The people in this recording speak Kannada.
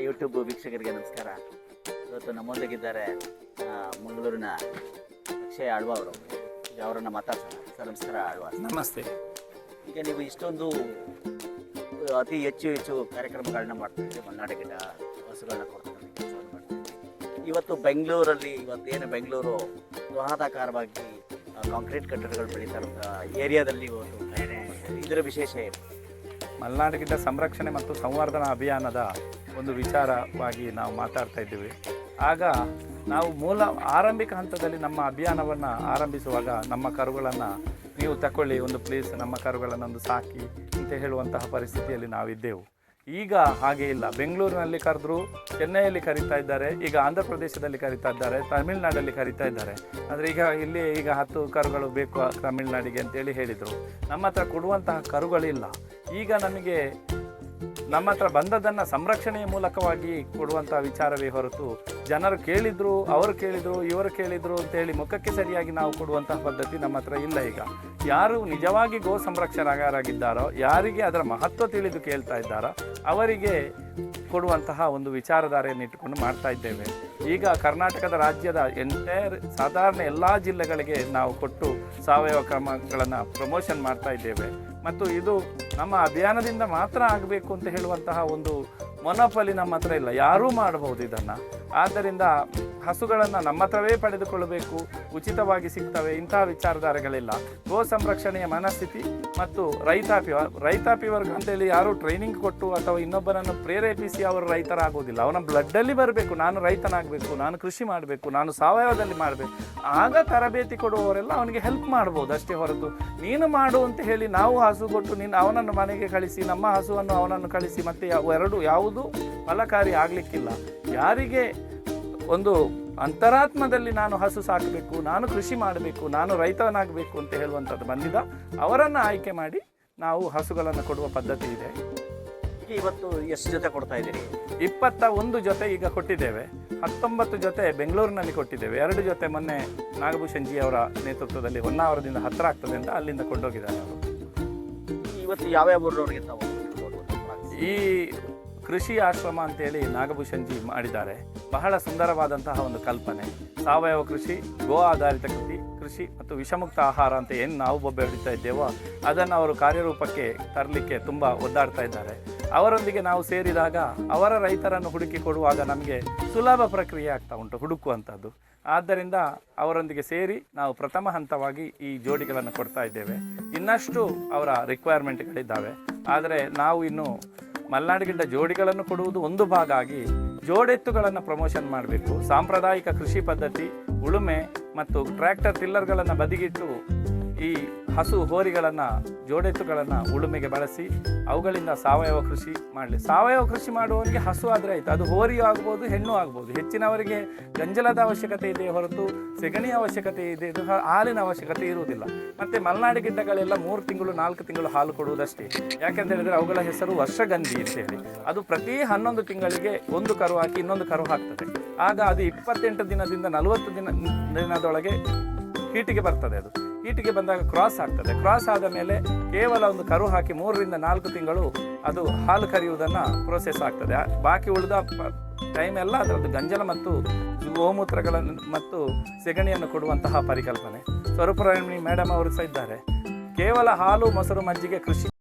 ಯೂಟ್ಯೂಬ್ ವೀಕ್ಷಕರಿಗೆ ನಮಸ್ಕಾರ. ಇವತ್ತು ನಮ್ಮೊಂದಿಗಿದ್ದಾರೆ ಮಂಗಳೂರಿನ ಅಕ್ಷಯ್ ಆಳ್ವ ಅವರು. ಅವರನ್ನು ಮಾತಾಡ್ಸೋಣ. ಸರ್ ನಮಸ್ಕಾರ ಆಳ್ವ. ನಮಸ್ತೆ. ಈಗ ನೀವು ಇಷ್ಟೊಂದು ಅತಿ ಹೆಚ್ಚು ಕಾರ್ಯಕ್ರಮಗಳನ್ನ ಮಾಡ್ತಿದ್ದೀರಿ, ಮಲೆನಾಡು ಗಿಡ ಹಸುಗಳನ್ನ ಕೊಡ್ತಕ್ಕಂಥ ಕೆಲಸವನ್ನು ಮಾಡ್ತಿದ್ದೀರಿ. ಇವತ್ತು ಬೆಂಗಳೂರಲ್ಲಿ ಇವತ್ತೇನು ಬೆಂಗಳೂರು ಬೃಹದಾಕಾರವಾಗಿ ಕಾಂಕ್ರೀಟ್ ಕಟ್ಟಡಗಳು ಬೆಳೀತಾ ಏರಿಯಾದಲ್ಲಿ ಒಂದು ಕಾರ್ಯಕ್ರಮ ಮಾಡ್ತಿದ್ದೀರಿ. ಇದರ ವಿಶೇಷ ಏನು? ಮಲೆನಾಡು ಗಿಡ್ಡ ಸಂರಕ್ಷಣೆ ಮತ್ತು ಸಂವರ್ಧನಾ ಅಭಿಯಾನದ ಒಂದು ವಿಚಾರವಾಗಿ ನಾವು ಮಾತಾಡ್ತಾ ಇದ್ದೀವಿ. ಆಗ ನಾವು ಆರಂಭಿಕ ಹಂತದಲ್ಲಿ ನಮ್ಮ ಅಭಿಯಾನವನ್ನು ಆರಂಭಿಸುವಾಗ ನಮ್ಮ ಕರುಗಳನ್ನು ನೀವು ತಗೊಳ್ಳಿ, ಒಂದು ಪ್ಲೀಸ್ ನಮ್ಮ ಕರುಗಳನ್ನು ಒಂದು ಸಾಕಿ ಅಂತ ಹೇಳುವಂತಹ ಪರಿಸ್ಥಿತಿಯಲ್ಲಿ ನಾವಿದ್ದೆವು. ಈಗ ಹಾಗೆ ಇಲ್ಲ. ಬೆಂಗಳೂರಿನಲ್ಲಿ ಕರೆದ್ರು, ಚೆನ್ನೈಯಲ್ಲಿ ಕರೀತಾ ಇದ್ದಾರೆ, ಈಗ ಆಂಧ್ರ ಪ್ರದೇಶದಲ್ಲಿ ಕರೀತಾ ಇದ್ದಾರೆ, ತಮಿಳುನಾಡಲ್ಲಿ ಕರೀತಾ ಇದ್ದಾರೆ. ಅಂದರೆ ಈಗ 10 ಕರುಗಳು ಬೇಕು ತಮಿಳುನಾಡಿಗೆ ಅಂತೇಳಿ ಹೇಳಿದರು. ನಮ್ಮ ಹತ್ರ ಕೊಡುವಂತಹ ಕರುಗಳಿಲ್ಲ. ಈಗ ನಮ್ಮ ಹತ್ರ ಬಂದದ್ದನ್ನು ಸಂರಕ್ಷಣೆಯ ಮೂಲಕವಾಗಿ ಕೊಡುವಂಥ ವಿಚಾರವೇ ಹೊರತು ಜನರು ಕೇಳಿದರು, ಅವರು ಕೇಳಿದರು, ಇವರು ಕೇಳಿದರು ಅಂತೇಳಿ ಮುಖಕ್ಕೆ ಸರಿಯಾಗಿ ನಾವು ಕೊಡುವಂತಹ ಪದ್ಧತಿ ನಮ್ಮ ಹತ್ರ ಇಲ್ಲ. ಈಗ ಯಾರು ನಿಜವಾಗಿ ಗೋ ಸಂರಕ್ಷಣೆಗಾರಾಗಿದ್ದಾರೋ, ಯಾರಿಗೆ ಅದರ ಮಹತ್ವ ತಿಳಿದು ಕೇಳ್ತಾ ಇದ್ದಾರೋ ಅವರಿಗೆ ಕೊಡುವಂತಹ ಒಂದು ವಿಚಾರಧಾರೆಯನ್ನು ಇಟ್ಟುಕೊಂಡು ಮಾಡ್ತಾ ಇದ್ದೇವೆ. ಈಗ ಕರ್ನಾಟಕದ ರಾಜ್ಯದ ಸಾಧಾರಣ ಎಲ್ಲ ಜಿಲ್ಲೆಗಳಿಗೆ ನಾವು ಕೊಟ್ಟು ಸಾವಯವ ಕ್ರಮಗಳನ್ನು ಪ್ರಮೋಷನ್ ಮಾಡ್ತಾ ಇದ್ದೇವೆ. ಮತ್ತು ಇದು ನಮ್ಮ ಅಭಿಯಾನದಿಂದ ಮಾತ್ರ ಆಗಬೇಕು ಅಂತ ಹೇಳುವಂತಹ ಒಂದು ಮೊನೊಪಲಿ ನಮ್ಮ ಹತ್ರ ಇಲ್ಲ. ಯಾರೂ ಮಾಡಬಹುದು ಇದನ್ನು. ಆದ್ದರಿಂದ ಹಸುಗಳನ್ನು ನಮ್ಮ ಹತ್ರವೇ ಪಡೆದುಕೊಳ್ಳಬೇಕು, ಉಚಿತವಾಗಿ ಸಿಗ್ತವೆ, ಇಂತಹ ವಿಚಾರಧಾರೆಗಳಿಲ್ಲ. ಗೋ ಸಂರಕ್ಷಣೆಯ ಮನಸ್ಥಿತಿ ಮತ್ತು ರೈತಾಪಿ ವರ್ಗ ಅಂತೇಳಿ ಯಾರೂ ಟ್ರೈನಿಂಗ್ ಕೊಟ್ಟು ಅಥವಾ ಇನ್ನೊಬ್ಬರನ್ನು ಪ್ರೇರೇಪಿಸಿ ಅವರು ರೈತರಾಗೋದಿಲ್ಲ. ಅವನ ಬ್ಲಡ್ಡಲ್ಲಿ ಬರಬೇಕು, ನಾನು ರೈತನಾಗಬೇಕು, ನಾನು ಕೃಷಿ ಮಾಡಬೇಕು, ನಾನು ಸಾವಯವದಲ್ಲಿ ಮಾಡಬೇಕು. ಆಗ ತರಬೇತಿ ಕೊಡುವವರೆಲ್ಲ ಅವನಿಗೆ ಹೆಲ್ಪ್ ಮಾಡ್ಬೋದು ಅಷ್ಟೇ ಹೊರತು ನೀನು ಮಾಡು ಅಂತ ಹೇಳಿ ನಾವು ಹಸು ಕೊಟ್ಟು ಅವನನ್ನು ಮನೆಗೆ ಕಳಿಸಿ, ನಮ್ಮ ಹಸುವನ್ನು ಅವನನ್ನು ಕಳಿಸಿ ಮತ್ತೆ ಯಾವುದು ಫಲಕಾರಿ ಆಗಲಿಕ್ಕಿಲ್ಲ. ಯಾರಿಗೆ ಒಂದು ಅಂತರಾತ್ಮದಲ್ಲಿ ನಾನು ಹಸು ಸಾಕಬೇಕು, ನಾನು ಕೃಷಿ ಮಾಡಬೇಕು, ನಾನು ರೈತನಾಗಬೇಕು ಅಂತ ಹೇಳುವಂಥದ್ದು ಬಂದಿದ್ದ ಅವರನ್ನು ಆಯ್ಕೆ ಮಾಡಿ ನಾವು ಹಸುಗಳನ್ನು ಕೊಡುವ ಪದ್ಧತಿ ಇದೆ. ಇವತ್ತು ಎಷ್ಟು ಜೊತೆ ಕೊಡ್ತಾ ಇದ್ದೀರಿ? 21 ಜೊತೆ ಈಗ ಕೊಟ್ಟಿದ್ದೇವೆ. 19 ಜೊತೆ ಬೆಂಗಳೂರಿನಲ್ಲಿ ಕೊಟ್ಟಿದ್ದೇವೆ. 2 ಜೊತೆ ಮೊನ್ನೆ ನಾಗಭೂಷಣ್ ಜಿ ಅವರ ನೇತೃತ್ವದಲ್ಲಿ ಹೊನ್ನಾವರದಿಂದ ಹತ್ತಿರ ಆಗ್ತದೆ ಅಂತ ಅಲ್ಲಿಂದ ಕೊಂಡೋಗಿದ್ದಾರೆ ಅವರು. ಇವತ್ತು ಯಾವ್ಯಾವ ಊರವರಿಗೆ ಈ ಕೃಷಿ ಆಶ್ರಮ ಅಂತೇಳಿ ನಾಗಭೂಷಣ್ ಜಿ ಮಾಡಿದ್ದಾರೆ. ಬಹಳ ಸುಂದರವಾದಂತಹ ಒಂದು ಕಲ್ಪನೆ. ಸಾವಯವ ಕೃಷಿ, ಗೋ ಆಧಾರಿತ ಕೃಷಿ ಮತ್ತು ವಿಷಮುಕ್ತ ಆಹಾರ ಅಂತ ಏನು ನಾವು ಬೊಬ್ಬೆ ಹೊಡಿತಾ ಇದ್ದೇವೋ ಅದನ್ನು ಅವರು ಕಾರ್ಯರೂಪಕ್ಕೆ ತರಲಿಕ್ಕೆ ತುಂಬ ಒದ್ದಾಡ್ತಾ ಇದ್ದಾರೆ. ಅವರೊಂದಿಗೆ ನಾವು ಸೇರಿದಾಗ ಅವರ ರೈತರನ್ನು ಹುಡುಕಿ ಕೊಡುವಾಗ ನಮಗೆ ಸುಲಭ ಪ್ರಕ್ರಿಯೆ ಆಗ್ತಾ ಉಂಟು ಹುಡುಕುವಂಥದ್ದು. ಆದ್ದರಿಂದ ಅವರೊಂದಿಗೆ ಸೇರಿ ನಾವು ಪ್ರಥಮ ಹಂತವಾಗಿ ಈ ಜೋಡಿಗಳನ್ನು ಕೊಡ್ತಾ ಇದ್ದೇವೆ. ಇನ್ನಷ್ಟು ಅವರ ರಿಕ್ವೈರ್ಮೆಂಟ್ಗಳಿದ್ದಾವೆ. ಆದರೆ ನಾವು ಇನ್ನು ಮಲೆನಾಡು ಗಿಡ್ಡ ಜೋಡಿಗಳನ್ನು ಕೊಡುವುದು ಒಂದು ಭಾಗ ಆಗಿ ಜೋಡೆತ್ತುಗಳನ್ನು ಪ್ರಮೋಷನ್ ಮಾಡಬೇಕು. ಸಾಂಪ್ರದಾಯಿಕ ಕೃಷಿ ಪದ್ಧತಿ, ಉಳುಮೆ ಮತ್ತು ಟ್ರ್ಯಾಕ್ಟರ್ ಟಿಲ್ಲರ್ಗಳನ್ನು ಬದಿಗಿಟ್ಟು ಈ ಹಸು ಹೋರಿಗಳನ್ನು, ಜೋಡೆತ್ತುಗಳನ್ನು ಉಳುಮೆಗೆ ಬಳಸಿ ಅವುಗಳಿಂದ ಸಾವಯವ ಕೃಷಿ ಮಾಡಲಿ. ಸಾವಯವ ಕೃಷಿ ಮಾಡುವವರಿಗೆ ಹಸು ಆದರೆ ಆಯಿತು, ಅದು ಹೋರಿಯೂ ಆಗ್ಬೋದು, ಹೆಣ್ಣು ಆಗ್ಬೋದು. ಹೆಚ್ಚಿನವರಿಗೆ ಗಂಜಲದ ಅವಶ್ಯಕತೆ ಇದೆ ಹೊರತು ಸೆಗಣಿಯ ಅವಶ್ಯಕತೆ ಇದೆ, ಹಾಲಿನ ಅವಶ್ಯಕತೆ ಇರುವುದಿಲ್ಲ. ಮತ್ತು ಮಲೆನಾಡು ಗಿಡ್ಡಗಳೆಲ್ಲ 3 ತಿಂಗಳು 4 ತಿಂಗಳು ಹಾಲು ಕೊಡುವುದಷ್ಟೇ. ಯಾಕೆಂತ ಹೇಳಿದರೆ ಅವುಗಳ ಹೆಸರು ವರ್ಷಗಂಧಿ ಅಂತೇಳಿ. ಅದು ಪ್ರತಿ 11 ತಿಂಗಳಿಗೆ ಒಂದು ಕರು ಹಾಕಿ ಇನ್ನೊಂದು ಕರು ಹಾಕ್ತದೆ. ಆಗ ಅದು 28 ದಿನದಿಂದ 40 ದಿನದೊಳಗೆ ಹೀಟಿಗೆ ಬರ್ತದೆ. ಅದು ಹೀಟಿಗೆ ಬಂದಾಗ ಕ್ರಾಸ್ ಆಗ್ತದೆ. ಕ್ರಾಸ್ ಆದ ಮೇಲೆ ಕೇವಲ ಒಂದು ಕರು ಹಾಕಿ 3 ರಿಂದ 4 ತಿಂಗಳು ಅದು ಹಾಲು ಕರೆಯುವುದನ್ನು ಪ್ರೋಸೆಸ್ ಆಗ್ತದೆ. ಬಾಕಿ ಉಳಿದ ಟೈಮ್ ಎಲ್ಲ ಅದರದ್ದು ಗಂಜಲ ಮತ್ತು ಗೋಮೂತ್ರಗಳನ್ನು ಮತ್ತು ಸೆಗಣಿಯನ್ನು ಕೊಡುವಂತಹ ಪರಿಕಲ್ಪನೆ. ಸ್ವರೂಪರಾಣಿ ಮೇಡಮ್ ಅವರು ಸಹ ಇದ್ದಾರೆ. ಕೇವಲ ಹಾಲು, ಮೊಸರು, ಮಜ್ಜಿಗೆ ಕೃಷಿ